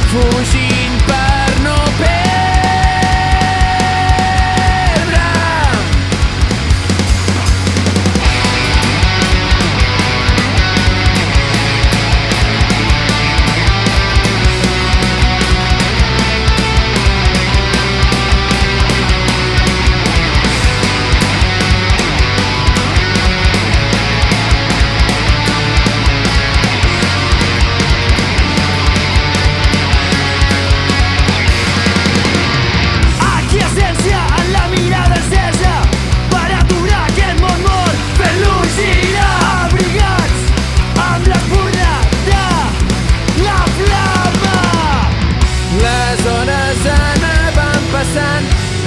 fugint per no perdre.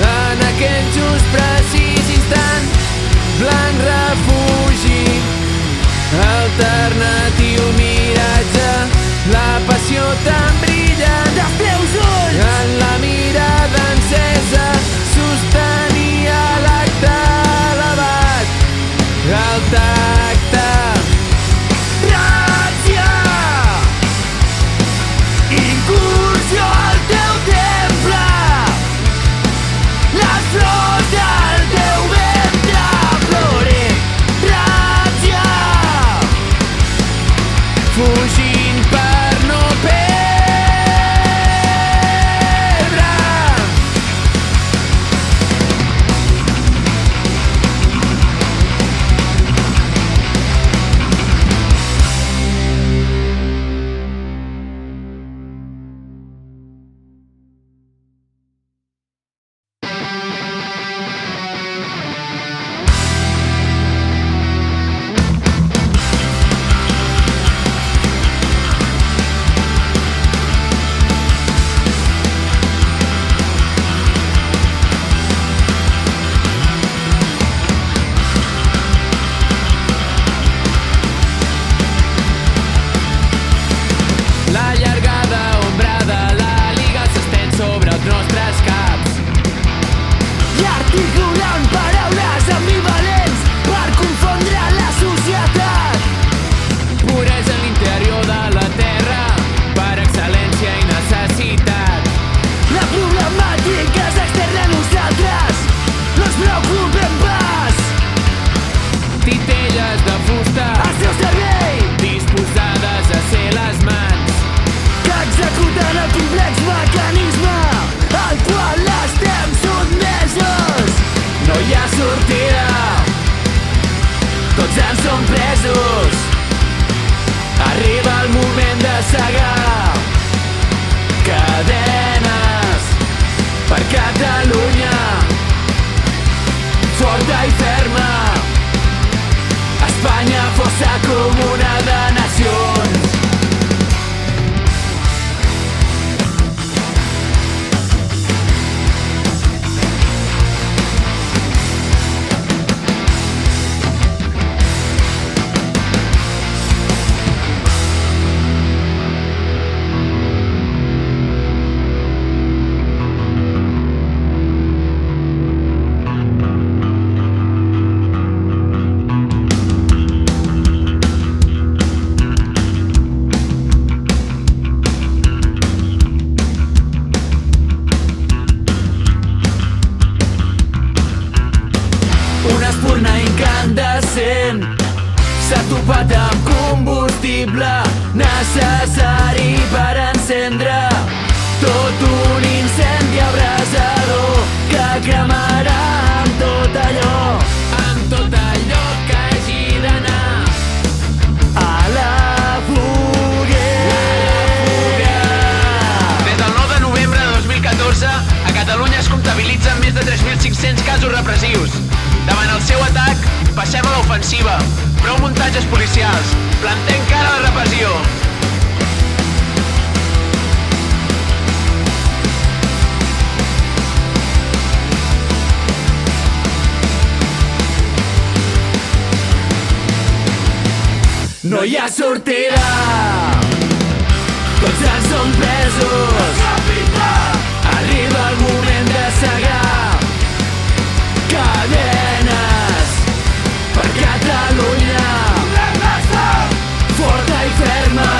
En aquell just precís instant, blanc refugi, alternatiu miratge, la passió tan brillant dels teus ulls, en la mirada encesa sostenia l'acte elevat, el tacte. Ràtzia, incursió al teu temple, les flors del teu ventre floren. Ràtzia, fugint per no perdre. La llargada ombra de la Liga s'estén sobre els nostres caps, i articulant paraules ambivalents per confondre la societat. Puresa en l'interior de la terra, per excel·lència i necessitat. La problemàtica és externa a nosaltres, no ens preocupem pas. Titelles de fusta al seu servei, disposades a ser les mans que executen el complex mecanisme al qual estem sotmesos. No hi ha sortida, tots en som presos. Arriba el moment de segar cadenes per Catalunya, forta i ferma. Espanya, força comuna de nacions. Una espurna incandescent s'ha topat amb combustible necessari per encendre tot un incendi abrasador que cremarà amb tot allò que hagi d'anar a la foguera. Des del 9 de novembre de 2014, a Catalunya es comptabilitzen més de 3.500 casos repressius. Davant el seu atac, passem a l'ofensiva. Prou muntatges policials. Plantem cara a la repressió. No hi ha sortida, tots en som presos. Arriba el moment de segar cadenes per Catalunya, forta i ferma.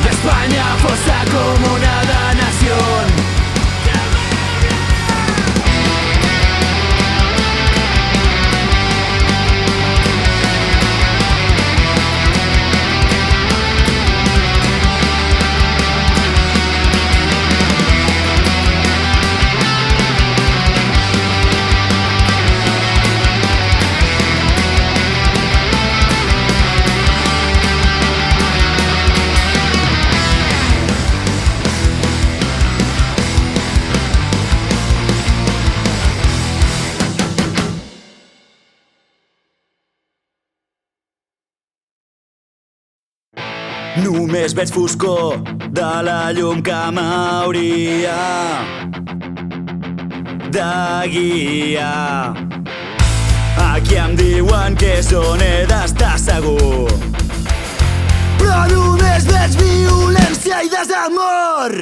D'Espanya, força como nada nación. Només veig foscor de la llum que m'hauria de guiar. Aquí em diuen que és on he d'estar segur, però només veig violència i desamor.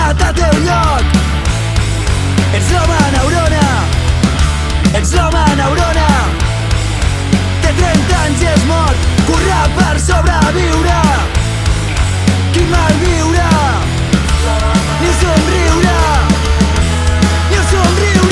tornat al teu lloc. Ets l'home neurona, ets l'home neurona. Té 30 anys i és mort, corre per sobreviure. Quin mal viure, ni un somriure, ni un somriure.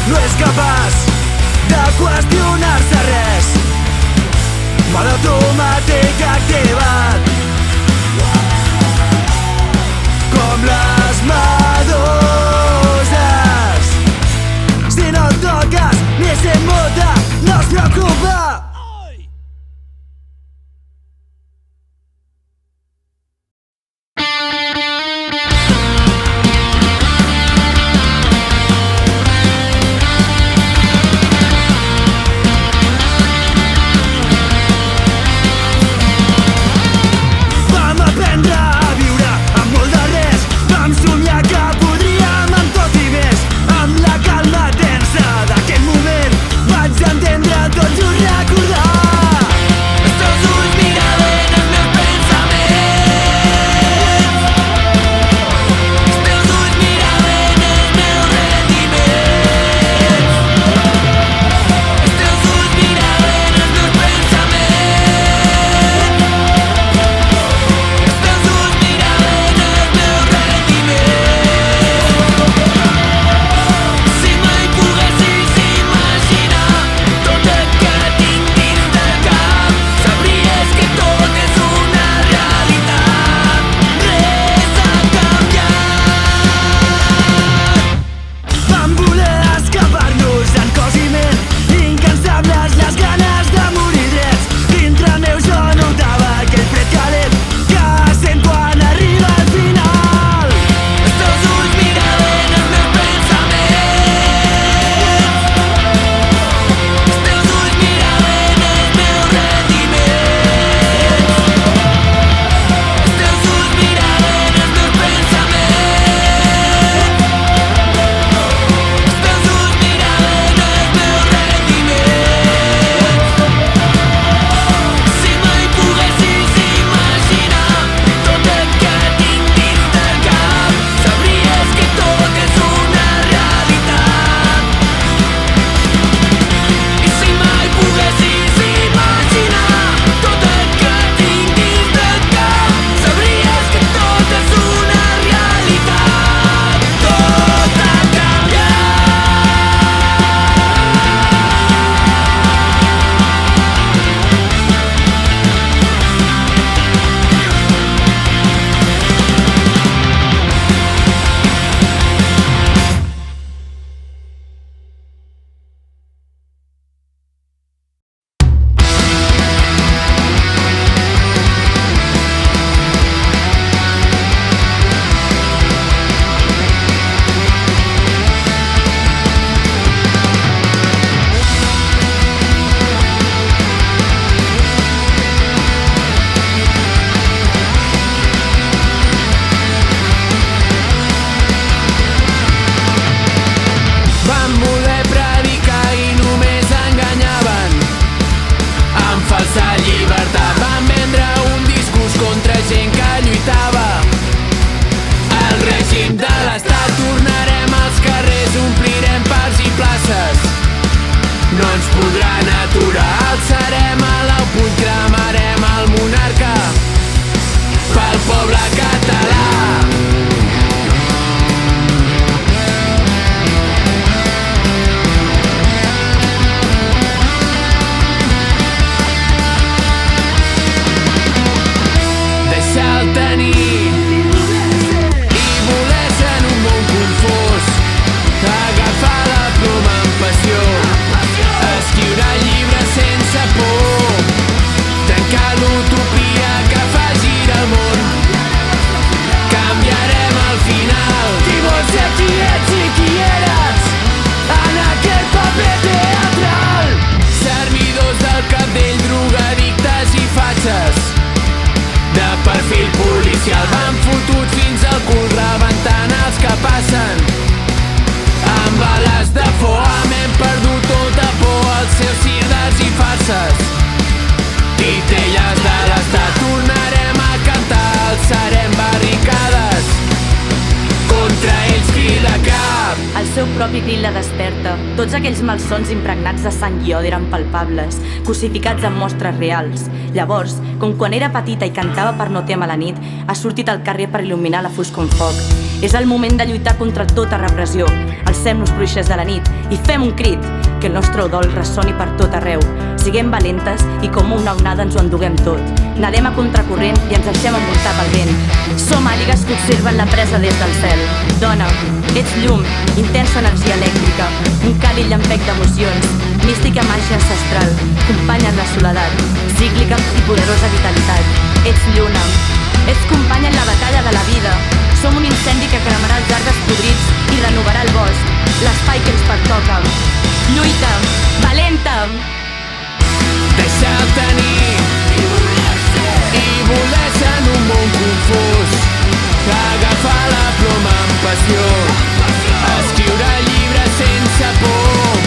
No és capaç propi crit la desperta. Tots aquells malsons impregnats de sang i odi eren palpables, crucificats amb mostres reals. Llavors, com quan era petita i cantava per no témer la nit, ha sortit al carrer per il·luminar la fosc com foc. És el moment de lluitar contra tota repressió. Alcem-nos bruixes de la nit i fem un crit, que el nostre dol ressoni per tot arreu. Siguem valentes i com una onada ens ho enduguem tot. Nadem a contracorrent i ens deixem envoltar pel vent. Som àligues que observen la presa des del cel. Dona, ets llum, intensa energia elèctrica, un càlid llampec d'emocions, mística màgia ancestral, companya en la soledat, cíclica i poderosa vitalitat. Ets lluna, ets companya en la batalla de la vida. Som un incendi que cremarà els arbres podrits i renovarà el bosc, l'espai que ens pertoca. Lluita, valenta! Deixa'l tenir i voler ser en un món confús, agafar la ploma amb passió, escriure llibres sense por,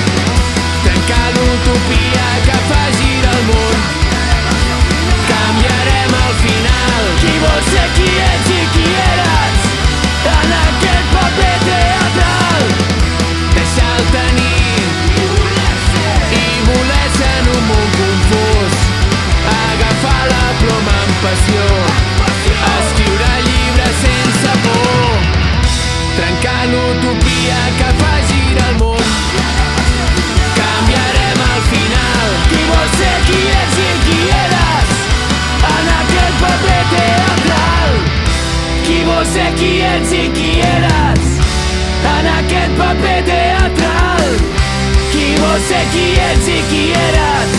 trencar l'utopia que fa girar el món. Canviarem al final qui vol ser qui ets i qui eres en aquest paper teatral. Deixa'l tenir i voler ser en un món confús, agafar la ploma amb passió, escriure llibres sense por, trencar l'utopia que fa girar el món. Canviarem al final qui vol ser qui ets i qui eres en aquest paper teatral. Qui vol ser qui ets i qui eres en aquest paper teatral. Qui vol ser qui ets i qui eres